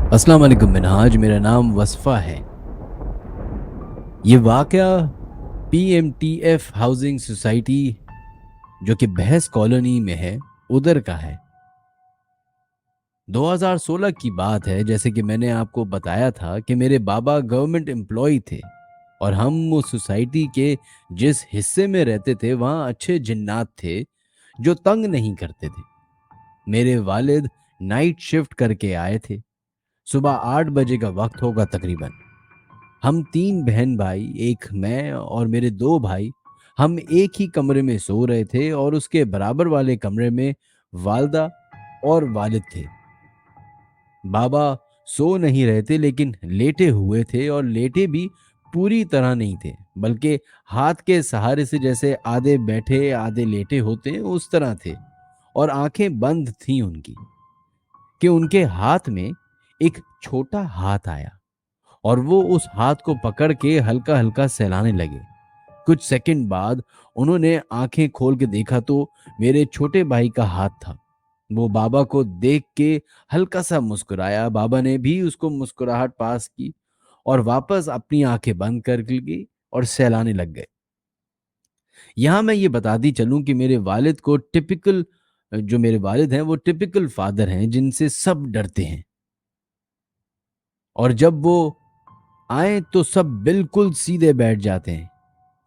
अस्सलाम वालेकुम मिनहाज, मेरा नाम वसफ़ा है। ये वाक़या पीएमटीएफ हाउसिंग सोसाइटी जो कि बहस कॉलोनी में है, उधर का है। 2016 की बात है। जैसे कि मैंने आपको बताया था कि मेरे बाबा गवर्नमेंट एम्प्लॉयी थे और हम उस सोसाइटी के जिस हिस्से में रहते थे, वहाँ अच्छे जिन्नात थे, जो तंग नहीं करते थे। मेरे वालिद नाइट शिफ्ट करके आए थे। सुबह 8 बजे का वक़्त होगा तकरीबन। हम 3 बहन-भाई, 1 मैं और मेरे 2 भाई, हम एक ही कमरे में सो रहे थे और उसके बराबर वाले कमरे में वालिदा और वालिद थे। बाबा सो नहीं रहे थे लेकिन लेटे हुए थे और लेटे भी पूरी तरह नहीं थे, बल्कि हाथ के सहारे से जैसे आधे बैठे, आधे लेटे होते हैं, उस तरह थे और आँखें बंद थीं उनकी कि उनके हाथ में एक छोटा हाथ आया और वो उस हाथ को पकड़ के हल्का-हल्का सहलाने लगे। कुछ सेकंड बाद उन्होंने आंखें खोल के देखा तो मेरे छोटे भाई का हाथ था। वो बाबा को देख के हल्का-सा मुस्कुराया। बाबा ने भी उसको मुस्कुराहट पास की और वापस अपनी आंखें बंद कर ली और सहलाने लग गए। यहाँ मैं ये बताती चलूँ कि मेरे वालिद को टिपिकल जो मेरे वालिद हैं वो टिपिकल फादर हैं जिनसे सब डरते हैं और जब वो आए तो सब बिल्कुल सीधे बैठ जाते हैं।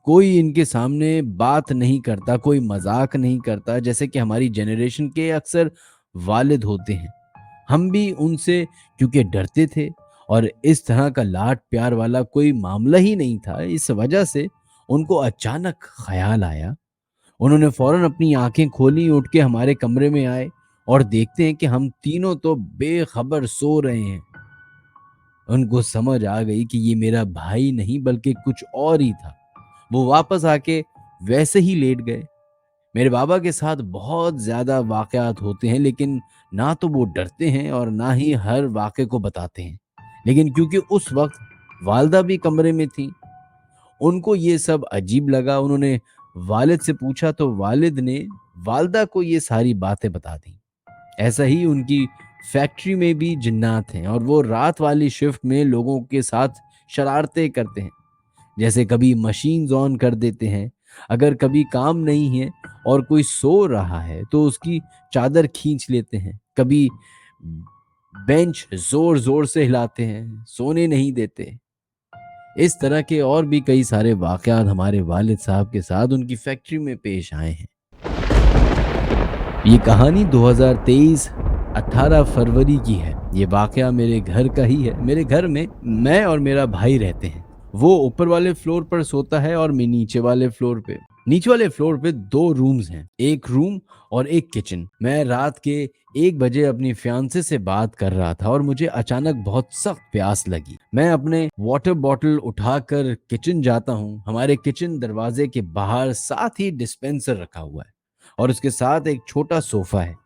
कोई इनके सामने बात नहीं करता, कोई मज़ाक नहीं करता, जैसे कि हमारी जनरेशन के अक्सर वालिद होते हैं। हम भी उनसे क्योंकि डरते थे और इस तरह का लाड-प्यार वाला कोई मामला ही नहीं था, इस वजह से उनको अचानक ख़्याल आया। उन्होंने फ़ौरन अपनी आँखें खोली, उठ के हमारे कमरे में आए और देखते हैं कि हम तीनों तो बेख़बर सो रहे हैं। उनको समझ आ गई कि ये मेरा भाई नहीं बल्कि कुछ और ही था। वो वापस आके वैसे ही लेट गए। मेरे बाबा के साथ बहुत ज़्यादा वाक़यात होते हैं लेकिन ना तो वो डरते हैं और ना ही हर वाक़े को बताते हैं। लेकिन क्योंकि उस वक़्त वालिदा भी कमरे में थीं, उनको ये सब अजीब लगा। उन्होंने वालिद से पूछा तो वालिद ने वालिदा को ये सारी बातें बता दी। ऐसा ही उनकी फैक्ट्री में भी जिन्नात हैं और वो रात वाली शिफ्ट में लोगों के साथ शरारतें करते हैं। जैसे कभी मशीन्स ऑन कर देते हैं, अगर कभी काम नहीं है और कोई सो रहा है तो उसकी चादर खींच लेते हैं, कभी बेंच ज़ोर-ज़ोर से हिलाते हैं, सोने नहीं देते। इस तरह के और भी कई सारे वाक़यात हमारे वालिद साहब के साथ उनकी फैक्ट्री में पेश आए हैं। ये कहानी 2023 18 फरवरी की है। ये वाक़या मेरे घर का ही है। मेरे घर में मैं और मेरा भाई रहते हैं। वो ऊपर वाले फ्लोर पर सोता है और मैं नीचे वाले फ्लोर पे। नीचे वाले फ्लोर पे 2 रूम्स हैं, 1 रूम और 1 किचन। मैं रात के 1 बजे अपनी फियांसे से बात कर रहा था और मुझे अचानक बहुत सख्त प्यास लगी। मैं अपने वाटर बॉटल उठाकर किचन जाता हूँ। हमारे किचन दरवाजे के बाहर साथ ही डिस्पेंसर रखा हुआ है और उसके साथ एक छोटा सोफ़ा है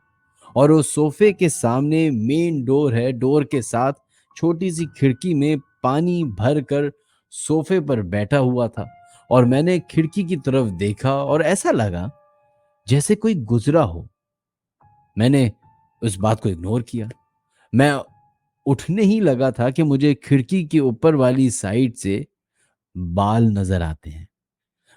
और उस सोफ़े के सामने मेन डोर है। डोर के साथ छोटी-सी खिड़की में पानी भर कर सोफ़े पर बैठा हुआ था और मैंने खिड़की की तरफ देखा और ऐसा लगा जैसे कोई गुज़रा हो। मैंने उस बात को इग्नोर किया। मैं उठने ही लगा था कि मुझे खिड़की के ऊपर वाली साइड से बाल नज़र आते हैं।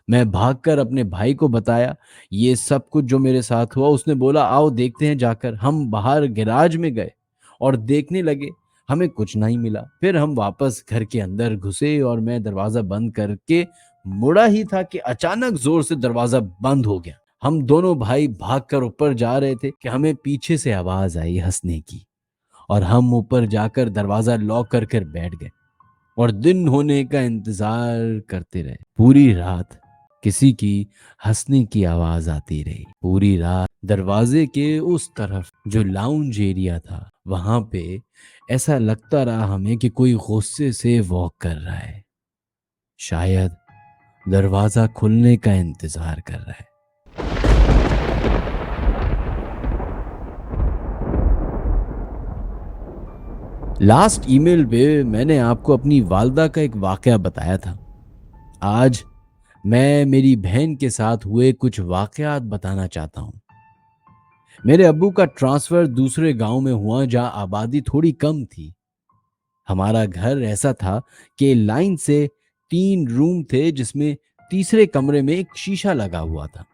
मैं भागकर अपने भाई को बताया ये सब कुछ जो मेरे साथ हुआ। उसने बोला आओ देखते हैं जाकर। हम बाहर गैराज में गए और देखने लगे, हमें कुछ नहीं मिला। फिर हम वापस घर के अंदर घुसे और मैं दरवाज़ा बंद करके मुड़ा ही था कि अचानक ज़ोर से दरवाज़ा बंद हो गया। हम दोनों भाई भागकर ऊपर जा रहे थे कि हमें पीछे से आवाज़ आई हँसने की और हम ऊपर जाकर दरवाज़ा लॉक कर कर बैठ गए और दिन होने का इंतजार करते रहे। पूरी रात किसी की हंसने की आवाज आती रही। पूरी रात दरवाजे के उस तरफ जो लाउंज एरिया था, वहां पे ऐसा लगता रहा हमें कि कोई गुस्से से वॉक कर रहा है, शायद दरवाजा खुलने का इंतजार कर रहा है। लास्ट ईमेल पे मैंने आपको अपनी वालदा का एक वाकया बताया था। आज मैं मेरी बहन के साथ हुए कुछ वाकयात बताना चाहता हूँ। मेरे अब्बू का ट्रांसफ़र दूसरे गांव में हुआ जहां आबादी थोड़ी कम थी। हमारा घर ऐसा था कि लाइन से 3 रूम थे जिसमें तीसरे कमरे में एक शीशा लगा हुआ था।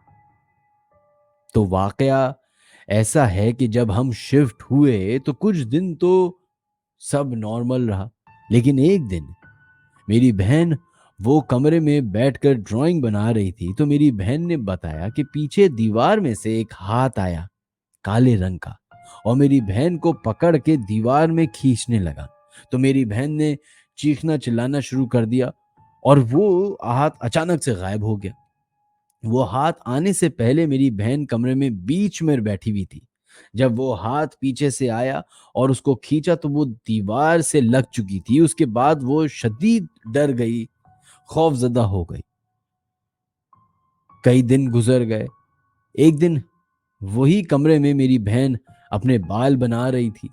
तो वाकया ऐसा है कि जब हम शिफ्ट हुए तो कुछ दिन तो सब नॉर्मल रहा। लेकिन एक दिन मेरी बहन वो कमरे में बैठकर ड्राइंग बना रही थी, तो मेरी बहन ने बताया कि पीछे दीवार में से एक हाथ आया, काले रंग का, और मेरी बहन को पकड़ के दीवार में खींचने लगा। तो मेरी बहन ने चीखना चिल्लाना शुरू कर दिया और वो हाथ अचानक से गायब हो गया। वो हाथ आने से पहले मेरी बहन कमरे में बीच में बैठी हुई थी। जब वो हाथ पीछे से आया और उसको खींचा तो वो दीवार से लग चुकी थी। उसके बाद वो शदीद डर गई, खौफजदा हो गई। कई दिन गुजर गए। एक दिन वही कमरे में मेरी बहन अपने बाल बना रही थी।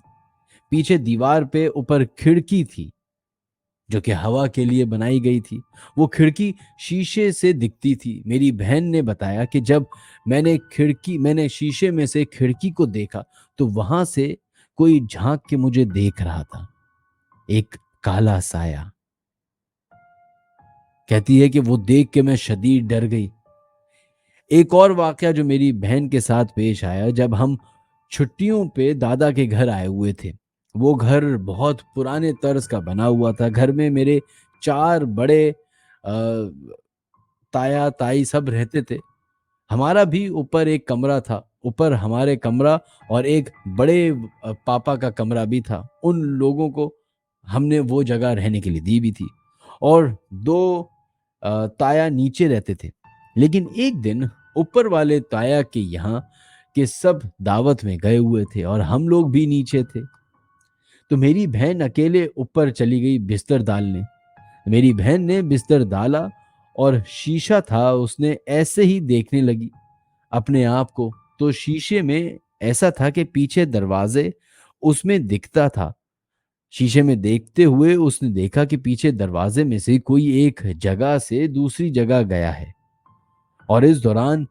पीछे दीवार पे ऊपर खिड़की थी जो कि हवा के लिए बनाई गई थी। वो खिड़की शीशे से दिखती थी। मेरी बहन ने बताया कि जब मैंने शीशे में से खिड़की को देखा तो वहां से कोई झांक के मुझे देख रहा था, एक काला साया। कहती है कि वो देख के मैं शदीद डर गई। एक और वाकया जो मेरी बहन के साथ पेश आया, जब हम छुट्टियों पे दादा के घर आए हुए थे। वो घर बहुत पुराने तर्ज का बना हुआ था। घर में मेरे 4 बड़े ताया ताई सब रहते थे। हमारा भी ऊपर एक कमरा था। ऊपर हमारे कमरा और एक बड़े पापा का कमरा भी था। उन लोगों को हमने वो जगह रहने के लिए दी भी थी। और 2 ताया नीचे रहते थे। लेकिन एक दिन ऊपर वाले ताया के यहाँ के सब दावत में गए हुए थे और हम लोग भी नीचे थे। तो मेरी बहन अकेले ऊपर चली गई बिस्तर डालने। मेरी बहन ने बिस्तर डाला और शीशा था, उसने ऐसे ही देखने लगी अपने आप को। तो शीशे में ऐसा था कि पीछे दरवाजे उसमें दिखता था। शीशे में देखते हुए उसने देखा कि पीछे दरवाजे में से कोई एक जगह से दूसरी जगह गया है। और इस दौरान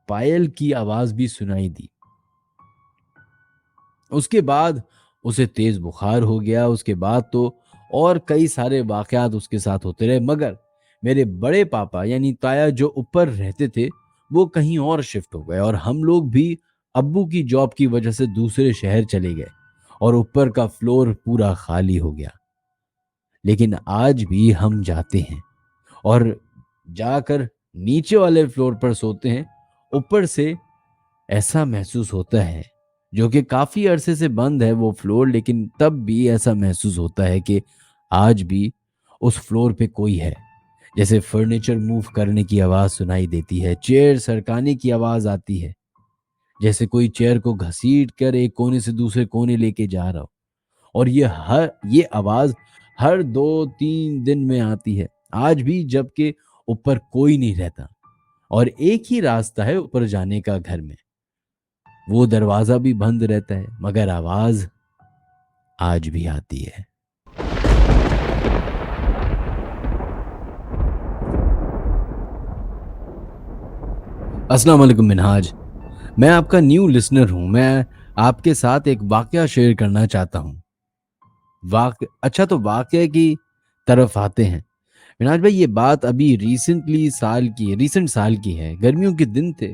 पायल की आवाज भी सुनाई दी। उसके बाद उसे तेज बुखार हो गया। उसके बाद तो और कई सारे वाकयात उसके साथ होते रहे, मगर मेरे बड़े पापा यानी ताया जो ऊपर रहते थे वो कहीं और शिफ्ट हो गए और हम लोग भी अब्बू की जॉब की वजह से दूसरे शहर चले गए और ऊपर का फ्लोर पूरा खाली हो गया। लेकिन आज भी हम जाते हैं और जाकर नीचे वाले फ्लोर पर सोते हैं। ऊपर से ऐसा महसूस होता है, जो कि काफी अरसे से बंद है वो फ्लोर, लेकिन तब भी ऐसा महसूस होता है कि आज भी उस फ्लोर पे कोई है। जैसे फर्नीचर मूव करने की आवाज सुनाई देती है, चेयर सरकाने की आवाज आती है, जैसे कोई चेयर को घसीट कर एक कोने से दूसरे कोने लेके जा रहा हो। और ये आवाज हर 2-3 दिन में आती है आज भी, जबकि ऊपर कोई नहीं रहता और एक ही रास्ता है ऊपर जाने का घर में। वो दरवाजा भी बंद रहता है मगर आवाज आज भी आती है। अस्सलाम वालेकुम मिनहाज। मैं आपका न्यू लिसनर हूं। मैं आपके साथ एक वाकया शेयर करना चाहता हूं। अच्छा, तो वाकये की तरफ आते हैं। मिनहाज भाई, ये बात अभी रीसेंट साल की है। गर्मियों के दिन थे।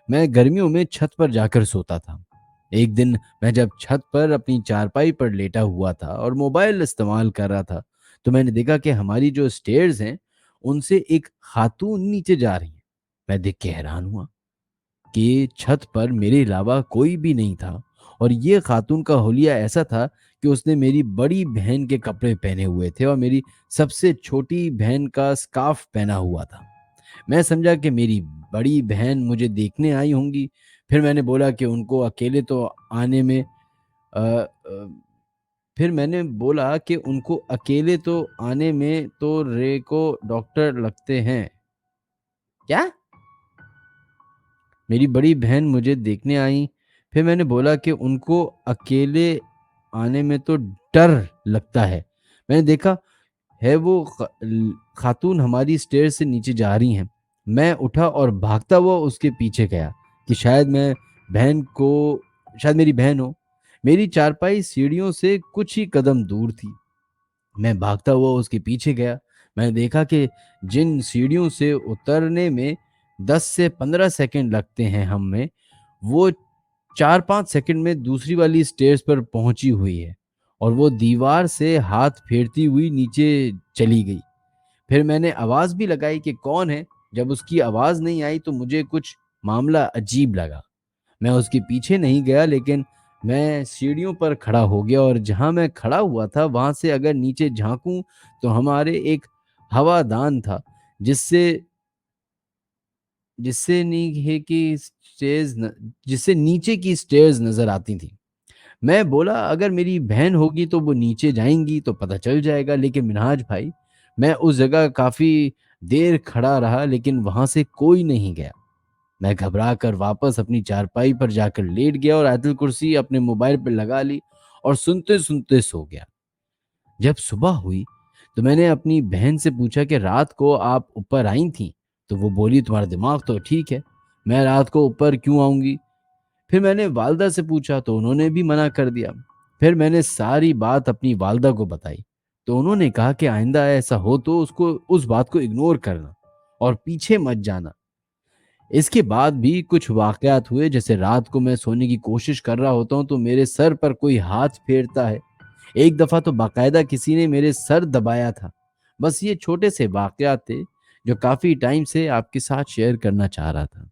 मैं गर्मियों में छत पर जाकर सोता था। एक दिन मैं जब छत पर अपनी चारपाई पर लेटा हुआ था और मोबाइल इस्तेमाल कर रहा था, तो मैंने देखा कि हमारी जो स्टेयर्स हैं उनसे एक खातून नीचे जा रही है। मैं देख के हैरान हुआ कि छत पर मेरे अलावा कोई भी नहीं था और ये खातून का हुलिया ऐसा था कि उसने मेरी बड़ी बहन के कपड़े पहने हुए थे और मेरी सबसे छोटी बहन का स्कार्फ पहना हुआ था। मैं समझा कि मेरी बड़ी बहन मुझे देखने आई होंगी। फिर मैंने बोला कि उनको अकेले तो आने में अ, अ, फिर मैंने बोला कि उनको अकेले तो आने में तो रे को डॉक्टर लगते हैं क्या। मेरी बड़ी बहन मुझे देखने आई। फिर मैंने बोला कि उनको अकेले आने में तो डर लगता है। मैंने देखा है वो खातून हमारी स्टेयर से नीचे जा रही हैं। मैं उठा और भागता हुआ उसके पीछे गया कि शायद मेरी बहन हो। मेरी चारपाई सीढ़ियों से कुछ ही कदम दूर थी। मैं भागता हुआ उसके पीछे गया। मैंने देखा कि जिन सीढ़ियों से उतरने में 10 से 15 सेकंड लगते हैं हमें, वो 4-5 सेकंड में दूसरी वाली स्टेयर्स पर पहुंची हुई है और वो दीवार से हाथ फेरती हुई नीचे चली गई। फिर मैंने आवाज़ भी लगाई कि कौन है? जब उसकी आवाज़ नहीं आई तो मुझे कुछ मामला अजीब लगा। मैं उसके पीछे नहीं गया, लेकिन मैं सीढ़ियों पर खड़ा हो गया और जहाँ मैं खड़ा हुआ था वहाँ से अगर नीचे झाँकूँ तो हमारे एक हवादान था, जिससे जिससे नी की स्टेयर्स न जिससे नीचे की स्टेयर्स नज़र आती थी। मैं बोला अगर मेरी बहन होगी तो वो नीचे जाएँगी तो पता चल जाएगा, लेकिन मिन्हाज भाई, मैं उस जगह काफ़ी देर खड़ा रहा लेकिन वहाँ से कोई नहीं गया। मैं घबरा कर वापस अपनी चारपाई पर जाकर लेट गया और आयतुल कुर्सी अपने मोबाइल पे लगा ली और सुनते-सुनते सो गया। जब सुबह हुई तो मैंने अपनी बहन से पूछा कि रात को आप ऊपर आई थीं? तो वो बोली तुम्हारा दिमाग तो ठीक है, मैं रात को ऊपर क्यों आऊँगी? फिर मैंने वालदा से पूछा तो उन्होंने भी मना कर दिया। फिर मैंने सारी बात अपनी वालदा को बताई, तो उन्होंने कहा कि आइंदा ऐसा हो तो उसको उस बात को इग्नोर करना और पीछे मत जाना। इसके बाद भी कुछ वाक़यात हुए, जैसे रात को मैं सोने की कोशिश कर रहा होता हूँ तो मेरे सर पर कोई हाथ फेरता है। एक दफ़ा तो बाकायदा किसी ने मेरे सर दबाया था। बस ये छोटे से वाक़यात थे जो काफ़ी टाइम से आपके साथ शेयर करना चाह रहा था।